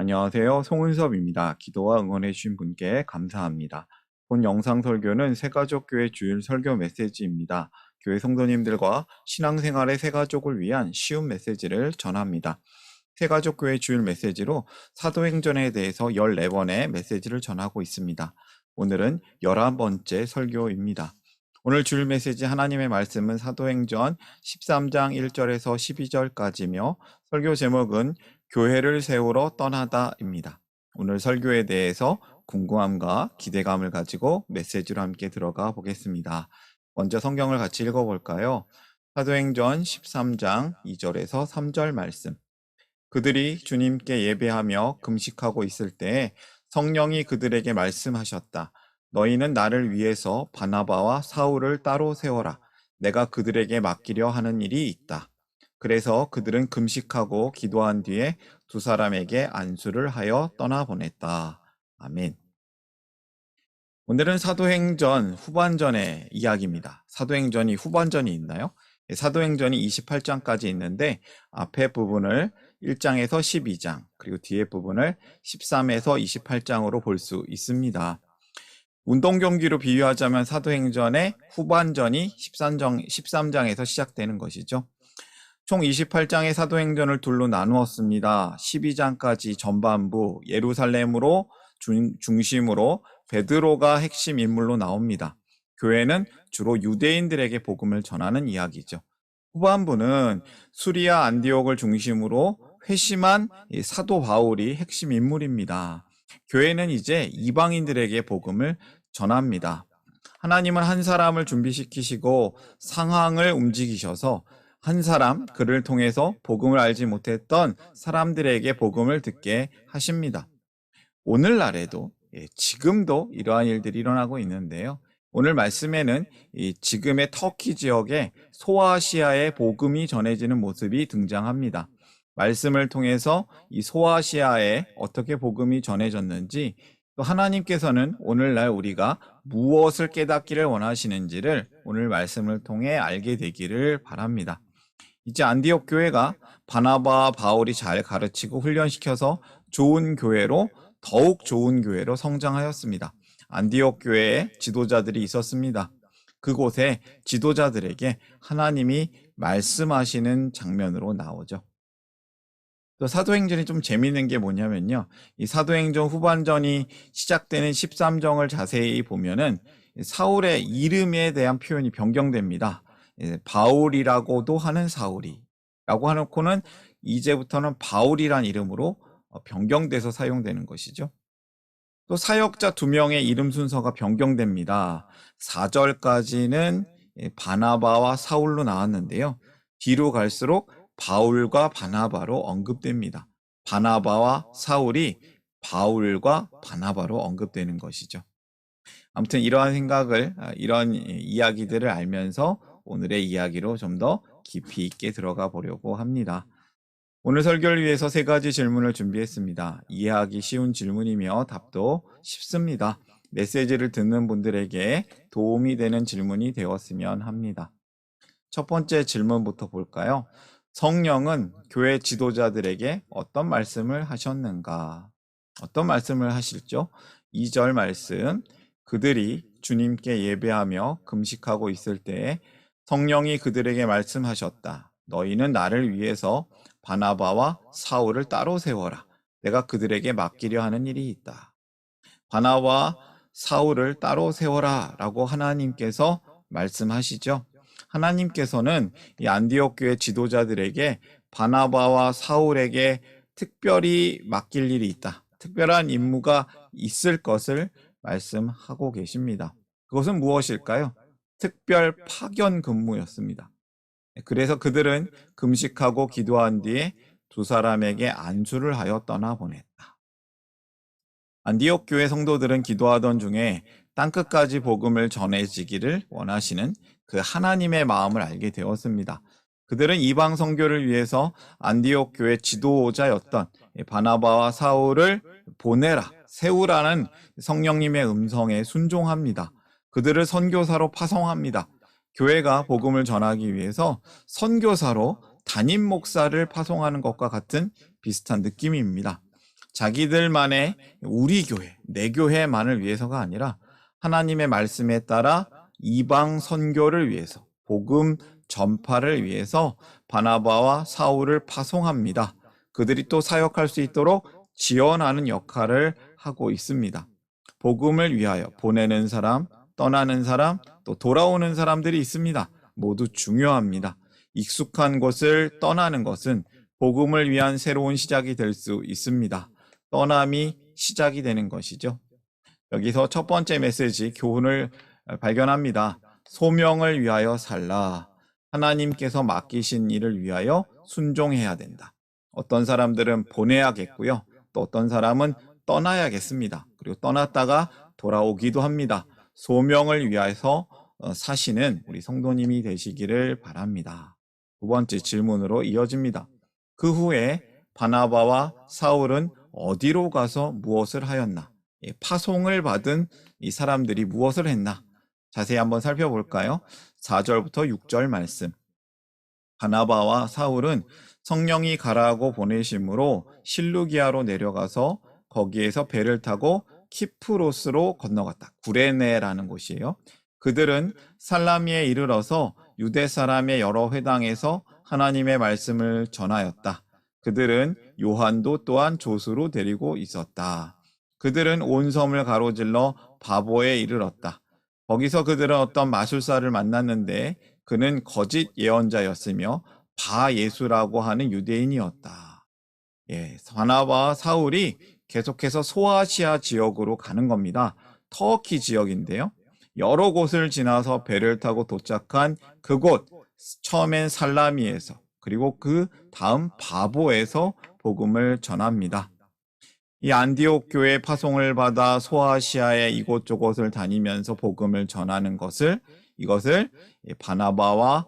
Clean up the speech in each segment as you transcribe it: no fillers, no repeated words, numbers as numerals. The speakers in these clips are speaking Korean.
안녕하세요. 송은섭입니다. 기도와 응원해 주신 분께 감사합니다. 본 영상 설교는 새가족교회 주일 설교 메시지입니다. 교회 성도님들과 신앙생활의 새가족을 위한 쉬운 메시지를 전합니다. 새가족교회 주일 메시지로 사도행전에 대해서 14번의 메시지를 전하고 있습니다. 오늘은 11번째 설교입니다. 오늘 주일 메시지 하나님의 말씀은 사도행전 13장 1절에서 12절까지며 설교 제목은 교회를 세우러 떠나다입니다. 오늘 설교에 대해서 궁금함과 기대감을 가지고 메시지로 함께 들어가 보겠습니다. 먼저 성경을 같이 읽어볼까요? 사도행전 13장 2절에서 3절 말씀. 그들이 주님께 예배하며 금식하고 있을 때에 성령이 그들에게 말씀하셨다. 너희는 나를 위해서 바나바와 사울을 따로 세워라. 내가 그들에게 맡기려 하는 일이 있다. 그래서 그들은 금식하고 기도한 뒤에 두 사람에게 안수를 하여 떠나보냈다. 아멘. 오늘은 사도행전 후반전의 이야기입니다. 사도행전이 후반전이 있나요? 사도행전이 28장까지 있는데 앞에 부분을 1장에서 12장, 그리고 뒤에 부분을 13에서 28장으로 볼 수 있습니다. 운동 경기로 비유하자면 사도행전의 후반전이 13장에서 시작되는 것이죠. 총 28장의 사도행전을 둘로 나누었습니다. 12장까지 전반부 예루살렘으로 중심으로 베드로가 핵심 인물로 나옵니다. 교회는 주로 유대인들에게 복음을 전하는 이야기죠. 후반부는 수리아 안디옥을 중심으로 회심한 사도 바울이 핵심 인물입니다. 교회는 이제 이방인들에게 복음을 전합니다. 하나님은 한 사람을 준비시키시고 상황을 움직이셔서 한 사람, 그를 통해서 복음을 알지 못했던 사람들에게 복음을 듣게 하십니다. 오늘날에도 지금도 이러한 일들이 일어나고 있는데요. 오늘 말씀에는 지금의 터키 지역에 소아시아의 복음이 전해지는 모습이 등장합니다. 말씀을 통해서 이 소아시아에 어떻게 복음이 전해졌는지, 또 하나님께서는 오늘날 우리가 무엇을 깨닫기를 원하시는지를 오늘 말씀을 통해 알게 되기를 바랍니다. 이제 안디옥 교회가 바나바와 바울이 잘 가르치고 훈련시켜서 좋은 교회로, 더욱 좋은 교회로 성장하였습니다. 안디옥 교회에 지도자들이 있었습니다. 그곳에 지도자들에게 하나님이 말씀하시는 장면으로 나오죠. 또 사도행전이 좀 재미있는 게 뭐냐면요. 이 사도행전 후반전이 시작되는 13장을 자세히 보면은 사울의 이름에 대한 표현이 변경됩니다. 바울이라고도 하는 사울이라고 해놓고는 이제부터는 바울이란 이름으로 변경돼서 사용되는 것이죠. 또 사역자 2명의 이름 순서가 변경됩니다. 4절까지는 바나바와 사울로 나왔는데요. 뒤로 갈수록 바울과 바나바로 언급됩니다. 바나바와 사울이 바울과 바나바로 언급되는 것이죠. 아무튼 이러한 생각을, 이런 이야기들을 알면서 오늘의 이야기로 좀 더 깊이 있게 들어가 보려고 합니다. 오늘 설교를 위해서 3가지 질문을 준비했습니다. 이해하기 쉬운 질문이며 답도 쉽습니다. 메시지를 듣는 분들에게 도움이 되는 질문이 되었으면 합니다. 첫 번째 질문부터 볼까요? 성령은 교회 지도자들에게 어떤 말씀을 하셨는가? 어떤 말씀을 하실죠? 2절 말씀, 그들이 주님께 예배하며 금식하고 있을 때에 성령이 그들에게 말씀하셨다. 너희는 나를 위해서 바나바와 사울을 따로 세워라. 내가 그들에게 맡기려 하는 일이 있다. 바나바와 사울을 따로 세워라 라고 하나님께서 말씀하시죠. 하나님께서는 이 안디옥 교회 지도자들에게 바나바와 사울에게 특별히 맡길 일이 있다. 특별한 임무가 있을 것을 말씀하고 계십니다. 그것은 무엇일까요? 특별 파견 근무였습니다. 그래서 그들은 금식하고 기도한 뒤에 두 사람에게 안수를 하여 떠나보냈다. 안디옥 교회 성도들은 기도하던 중에 땅끝까지 복음을 전해지기를 원하시는 그 하나님의 마음을 알게 되었습니다. 그들은 이방 선교를 위해서 안디옥 교회 지도자였던 바나바와 사울을 보내라, 세우라는 성령님의 음성에 순종합니다. 그들을 선교사로 파송합니다. 교회가 복음을 전하기 위해서 선교사로 담임 목사를 파송하는 것과 같은 비슷한 느낌입니다. 자기들만의 우리 교회, 내 교회만을 위해서가 아니라 하나님의 말씀에 따라 이방 선교를 위해서, 복음 전파를 위해서 바나바와 사울을 파송합니다. 그들이 또 사역할 수 있도록 지원하는 역할을 하고 있습니다. 복음을 위하여 보내는 사람, 떠나는 사람, 또 돌아오는 사람들이 있습니다. 모두 중요합니다. 익숙한 곳을 떠나는 것은 복음을 위한 새로운 시작이 될 수 있습니다. 떠남이 시작이 되는 것이죠. 여기서 첫 번째 메시지, 교훈을 발견합니다. 소명을 위하여 살라. 하나님께서 맡기신 일을 위하여 순종해야 된다. 어떤 사람들은 보내야겠고요. 또 어떤 사람은 떠나야겠습니다. 그리고 떠났다가 돌아오기도 합니다. 소명을 위해서 사시는 우리 성도님이 되시기를 바랍니다. 두 번째 질문으로 이어집니다. 그 후에 바나바와 사울은 어디로 가서 무엇을 하였나? 파송을 받은 이 사람들이 무엇을 했나? 자세히 한번 살펴볼까요? 4절부터 6절 말씀. 바나바와 사울은 성령이 가라고 보내심으로 실루기아로 내려가서 거기에서 배를 타고 키프로스로 건너갔다. 구레네라는 곳이에요. 그들은 살라미에 이르러서 유대 사람의 여러 회당에서 하나님의 말씀을 전하였다. 그들은 요한도 또한 조수로 데리고 있었다. 그들은 온 섬을 가로질러 바보에 이르렀다. 거기서 그들은 어떤 마술사를 만났는데 그는 거짓 예언자였으며 바 예수라고 하는 유대인이었다. 바나바와 사울이 계속해서 소아시아 지역으로 가는 겁니다. 터키 지역인데요. 여러 곳을 지나서 배를 타고 도착한 그곳, 처음엔 살라미에서, 그리고 그 다음 바보에서 복음을 전합니다. 이 안디옥 교회 파송을 받아 소아시아의 이곳저곳을 다니면서 복음을 전하는 이것을 바나바와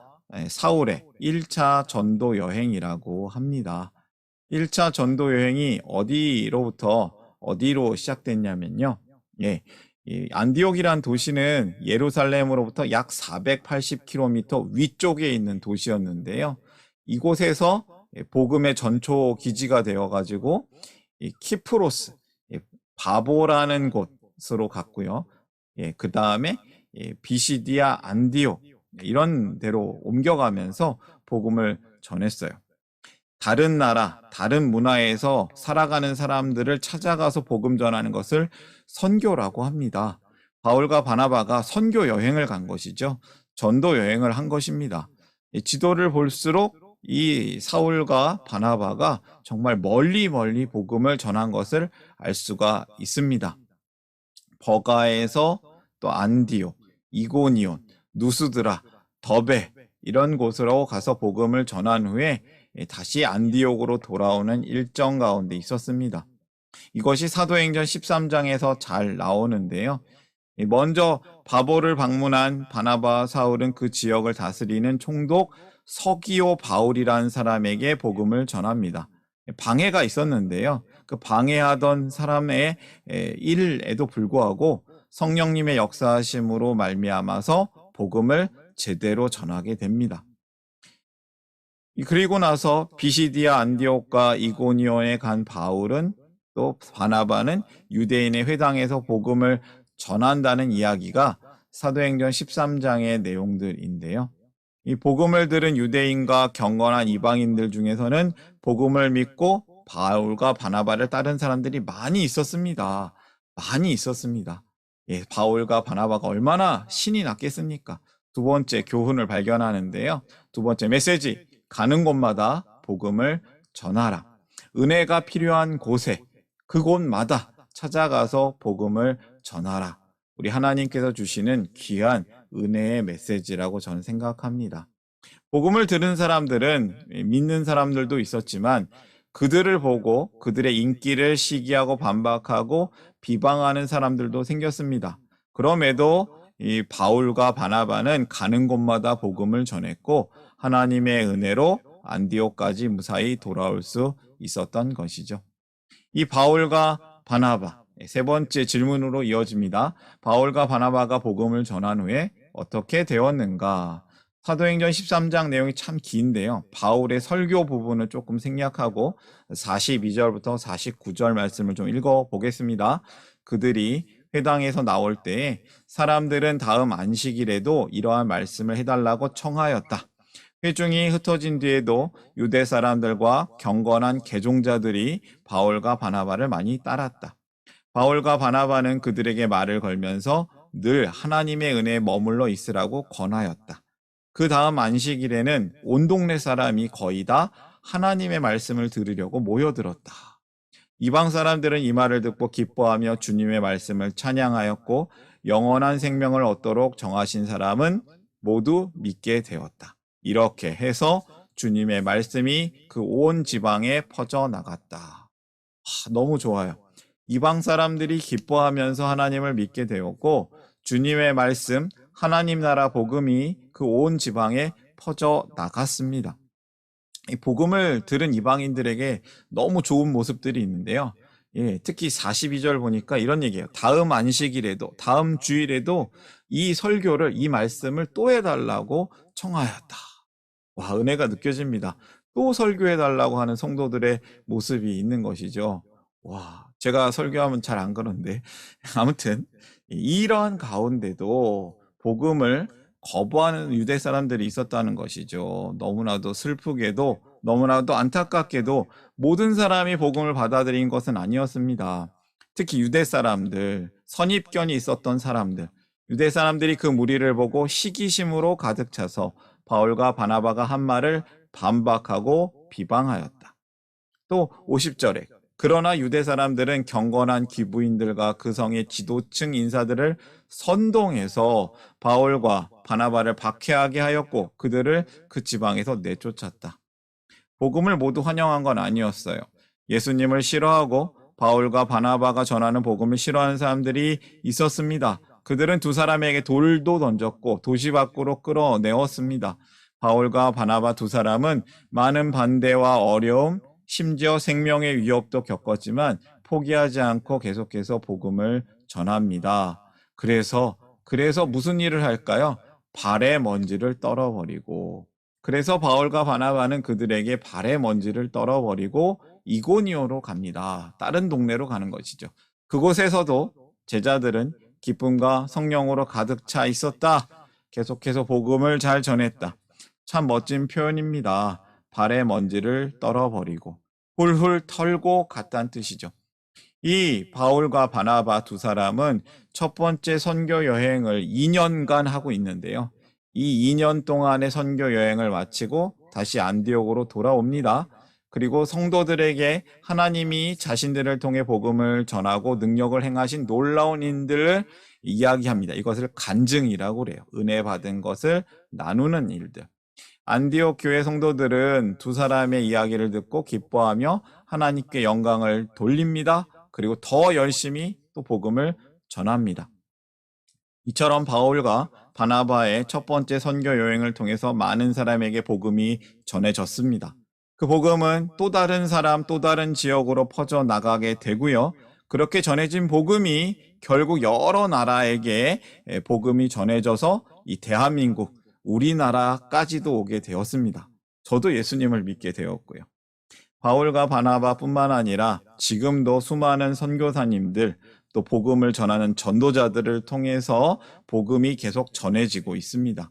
사울의 1차 전도 여행이라고 합니다. 1차 전도 여행이 어디로부터 어디로 시작됐냐면요. 이 안디옥이란 도시는 예루살렘으로부터 약 480km 위쪽에 있는 도시였는데요. 이곳에서 복음의 전초 기지가 되어가지고 이 키프로스, 바보라는 곳으로 갔고요. 그 다음에 비시디아, 안디옥 이런 데로 옮겨가면서 복음을 전했어요. 다른 나라, 다른 문화에서 살아가는 사람들을 찾아가서 복음 전하는 것을 선교라고 합니다. 바울과 바나바가 선교 여행을 간 것이죠. 전도 여행을 한 것입니다. 지도를 볼수록 이 사울과 바나바가 정말 멀리 복음을 전한 것을 알 수가 있습니다. 버가에서 또 안디옥, 이고니온, 누스드라, 더베 이런 곳으로 가서 복음을 전한 후에 다시 안디옥으로 돌아오는 일정 가운데 있었습니다. 이것이 사도행전 13장에서 잘 나오는데요. 먼저 바보를 방문한 바나바와 사울은 그 지역을 다스리는 총독 서기오 바울이라는 사람에게 복음을 전합니다. 방해가 있었는데요. 그 방해하던 사람의 일에도 불구하고 성령님의 역사하심으로 말미암아서 복음을 제대로 전하게 됩니다. 그리고 나서 비시디아, 안디옥과 이고니온에 간 바울은 또 바나바는 유대인의 회당에서 복음을 전한다는 이야기가 사도행전 13장의 내용들인데요. 이 복음을 들은 유대인과 경건한 이방인들 중에서는 복음을 믿고 바울과 바나바를 따른 사람들이 많이 있었습니다. 바울과 바나바가 얼마나 신이 났겠습니까? 두 번째 교훈을 발견하는데요. 두 번째 메시지, 가는 곳마다 복음을 전하라. 은혜가 필요한 곳에, 그곳마다 찾아가서 복음을 전하라. 우리 하나님께서 주시는 귀한 은혜의 메시지라고 저는 생각합니다. 복음을 들은 사람들은 믿는 사람들도 있었지만 그들을 보고 그들의 인기를 시기하고 반박하고 비방하는 사람들도 생겼습니다. 그럼에도 이 바울과 바나바는 가는 곳마다 복음을 전했고 하나님의 은혜로 안디옥까지 무사히 돌아올 수 있었던 것이죠. 이 바울과 바나바, 세 번째 질문으로 이어집니다. 바울과 바나바가 복음을 전한 후에 어떻게 되었는가? 사도행전 13장 내용이 참 긴데요. 바울의 설교 부분을 조금 생략하고 42절부터 49절 말씀을 좀 읽어보겠습니다. 그들이 회당에서 나올 때에 사람들은 다음 안식일에도 이러한 말씀을 해달라고 청하였다. 회중이 흩어진 뒤에도 유대 사람들과 경건한 개종자들이 바울과 바나바를 많이 따랐다. 바울과 바나바는 그들에게 말을 걸면서 늘 하나님의 은혜에 머물러 있으라고 권하였다. 그 다음 안식일에는 온 동네 사람이 거의 다 하나님의 말씀을 들으려고 모여들었다. 이방 사람들은 이 말을 듣고 기뻐하며 주님의 말씀을 찬양하였고 영원한 생명을 얻도록 정하신 사람은 모두 믿게 되었다. 이렇게 해서 주님의 말씀이 그 온 지방에 퍼져나갔다. 너무 좋아요. 이방 사람들이 기뻐하면서 하나님을 믿게 되었고 주님의 말씀, 하나님 나라 복음이 그 온 지방에 퍼져 나갔습니다. 이 복음을 들은 이방인들에게 너무 좋은 모습들이 있는데요. 특히 42절 보니까 이런 얘기예요. 다음 안식일에도, 다음 주일에도 이 설교를, 이 말씀을 또 해달라고 청하였다. 와, 은혜가 느껴집니다. 또 설교해달라고 하는 성도들의 모습이 있는 것이죠. 와, 제가 설교하면 잘 안 그러는데. 아무튼, 이런 가운데도 복음을 거부하는 유대 사람들이 있었다는 것이죠. 너무나도 슬프게도, 너무나도 안타깝게도 모든 사람이 복음을 받아들인 것은 아니었습니다. 특히 유대 사람들, 선입견이 있었던 사람들, 유대 사람들이 그 무리를 보고 시기심으로 가득 차서 바울과 바나바가 한 말을 반박하고 비방하였다. 또 50절에 그러나 유대 사람들은 경건한 기부인들과 그 성의 지도층 인사들을 선동해서 바울과 바나바를 박해하게 하였고 그들을 그 지방에서 내쫓았다. 복음을 모두 환영한 건 아니었어요. 예수님을 싫어하고 바울과 바나바가 전하는 복음을 싫어하는 사람들이 있었습니다. 그들은 두 사람에게 돌도 던졌고 도시 밖으로 끌어내었습니다. 바울과 바나바 두 사람은 많은 반대와 어려움, 심지어 생명의 위협도 겪었지만 포기하지 않고 계속해서 복음을 전합니다. 그래서 무슨 일을 할까요? 발의 먼지를 떨어버리고 그래서 바울과 바나바는 그들에게 발의 먼지를 떨어버리고 이고니오로 갑니다. 다른 동네로 가는 것이죠. 그곳에서도 제자들은 기쁨과 성령으로 가득 차 있었다. 계속해서 복음을 잘 전했다. 참 멋진 표현입니다. 발의 먼지를 떨어버리고 훌훌 털고 갔다는 뜻이죠. 이 바울과 바나바 두 사람은 첫 번째 선교 여행을 2년간 하고 있는데요. 이 2년 동안의 선교 여행을 마치고 다시 안디옥으로 돌아옵니다. 그리고 성도들에게 하나님이 자신들을 통해 복음을 전하고 능력을 행하신 놀라운 일들을 이야기합니다. 이것을 간증이라고 그래요. 은혜 받은 것을 나누는 일들. 안디옥 교회 성도들은 두 사람의 이야기를 듣고 기뻐하며 하나님께 영광을 돌립니다. 그리고 더 열심히 또 복음을 전합니다. 이처럼 바울과 바나바의 첫 번째 선교 여행을 통해서 많은 사람에게 복음이 전해졌습니다. 그 복음은 또 다른 사람, 또 다른 지역으로 퍼져나가게 되고요. 그렇게 전해진 복음이 결국 여러 나라에게 복음이 전해져서 이 대한민국, 우리나라까지도 오게 되었습니다. 저도 예수님을 믿게 되었고요. 바울과 바나바뿐만 아니라 지금도 수많은 선교사님들 또 복음을 전하는 전도자들을 통해서 복음이 계속 전해지고 있습니다.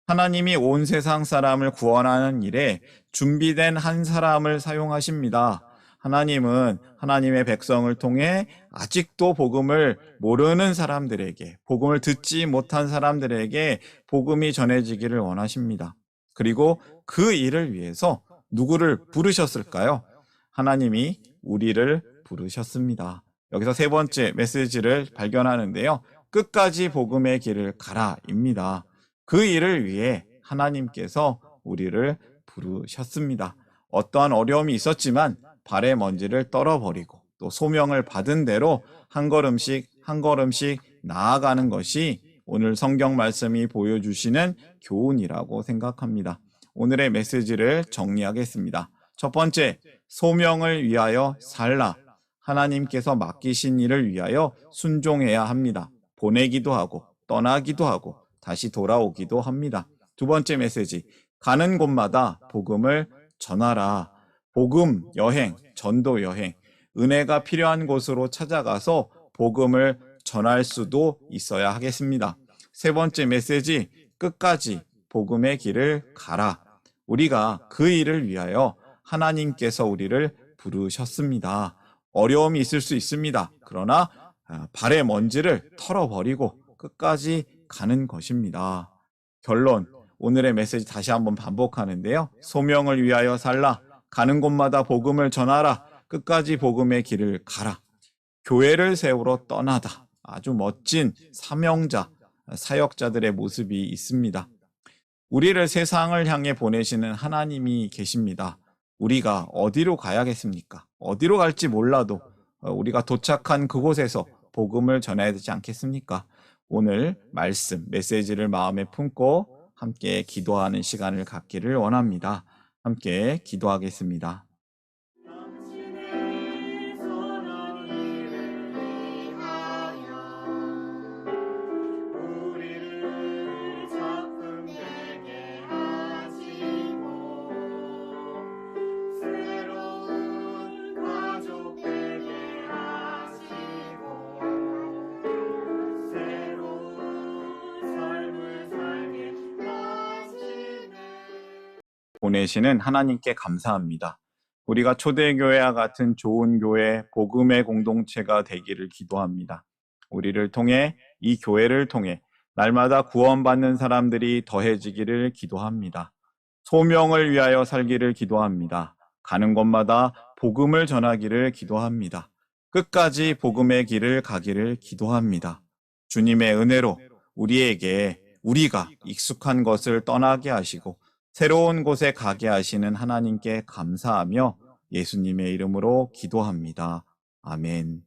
하나님이 온 세상 사람을 구원하는 일에 준비된 한 사람을 사용하십니다. 하나님은 하나님의 백성을 통해 아직도 복음을 모르는 사람들에게, 복음을 듣지 못한 사람들에게 복음이 전해지기를 원하십니다. 그리고 그 일을 위해서 누구를 부르셨을까요? 하나님이 우리를 부르셨습니다. 여기서 세 번째 메시지를 발견하는데요. 끝까지 복음의 길을 가라입니다. 그 일을 위해 하나님께서 우리를 부르셨습니다. 어떠한 어려움이 있었지만 발의 먼지를 떨어버리고 또 소명을 받은 대로 한 걸음씩 한 걸음씩 나아가는 것이 오늘 성경 말씀이 보여주시는 교훈이라고 생각합니다. 오늘의 메시지를 정리하겠습니다. 첫 번째, 소명을 위하여 살라. 하나님께서 맡기신 일을 위하여 순종해야 합니다. 보내기도 하고 떠나기도 하고 다시 돌아오기도 합니다. 두 번째 메시지, 가는 곳마다 복음을 전하라. 복음 여행, 전도 여행, 은혜가 필요한 곳으로 찾아가서 복음을 전할 수도 있어야 하겠습니다. 세 번째 메시지, 끝까지 복음의 길을 가라. 우리가 그 일을 위하여 하나님께서 우리를 부르셨습니다. 어려움이 있을 수 있습니다. 그러나 발의 먼지를 털어버리고 끝까지 가는 것입니다. 결론, 오늘의 메시지 다시 한번 반복하는데요. 소명을 위하여 살라. 가는 곳마다 복음을 전하라. 끝까지 복음의 길을 가라. 교회를 세우러 떠나다. 아주 멋진 사명자, 사역자들의 모습이 있습니다. 우리를 세상을 향해 보내시는 하나님이 계십니다. 우리가 어디로 가야겠습니까? 어디로 갈지 몰라도 우리가 도착한 그곳에서 복음을 전해야 되지 않겠습니까? 오늘 말씀, 메시지를 마음에 품고 함께 기도하는 시간을 갖기를 원합니다. 함께 기도하겠습니다. 보내시는 하나님께 감사합니다. 우리가 초대교회와 같은 좋은 교회, 복음의 공동체가 되기를 기도합니다. 우리를 통해, 이 교회를 통해 날마다 구원받는 사람들이 더해지기를 기도합니다. 소명을 위하여 살기를 기도합니다. 가는 곳마다 복음을 전하기를 기도합니다. 끝까지 복음의 길을 가기를 기도합니다. 주님의 은혜로 우리가 익숙한 것을 떠나게 하시고 새로운 곳에 가게 하시는 하나님께 감사하며 예수님의 이름으로 기도합니다. 아멘.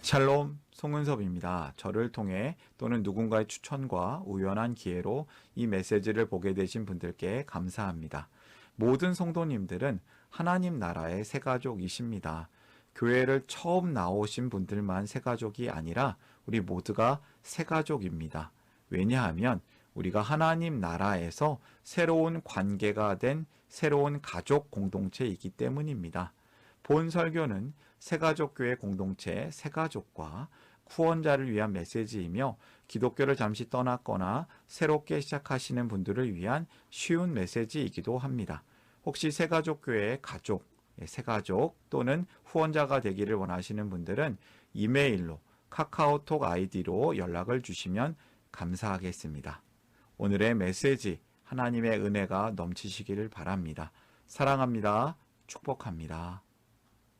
샬롬, 송은섭입니다. 저를 통해 또는 누군가의 추천과 우연한 기회로 이 메시지를 보게 되신 분들께 감사합니다. 모든 성도님들은 하나님 나라의 새가족이십니다. 교회를 처음 나오신 분들만 새가족이 아니라 우리 모두가 새가족입니다. 왜냐하면 우리가 하나님 나라에서 새로운 관계가 된 새로운 가족 공동체이기 때문입니다. 본 설교는 새가족교회 공동체 새가족과 후원자를 위한 메시지이며 기독교를 잠시 떠났거나 새롭게 시작하시는 분들을 위한 쉬운 메시지이기도 합니다. 혹시 새가족교회의 가족, 새가족 또는 후원자가 되기를 원하시는 분들은 이메일로 카카오톡 아이디로 연락을 주시면 감사하겠습니다. 오늘의 메시지, 하나님의 은혜가 넘치시기를 바랍니다. 사랑합니다. 축복합니다.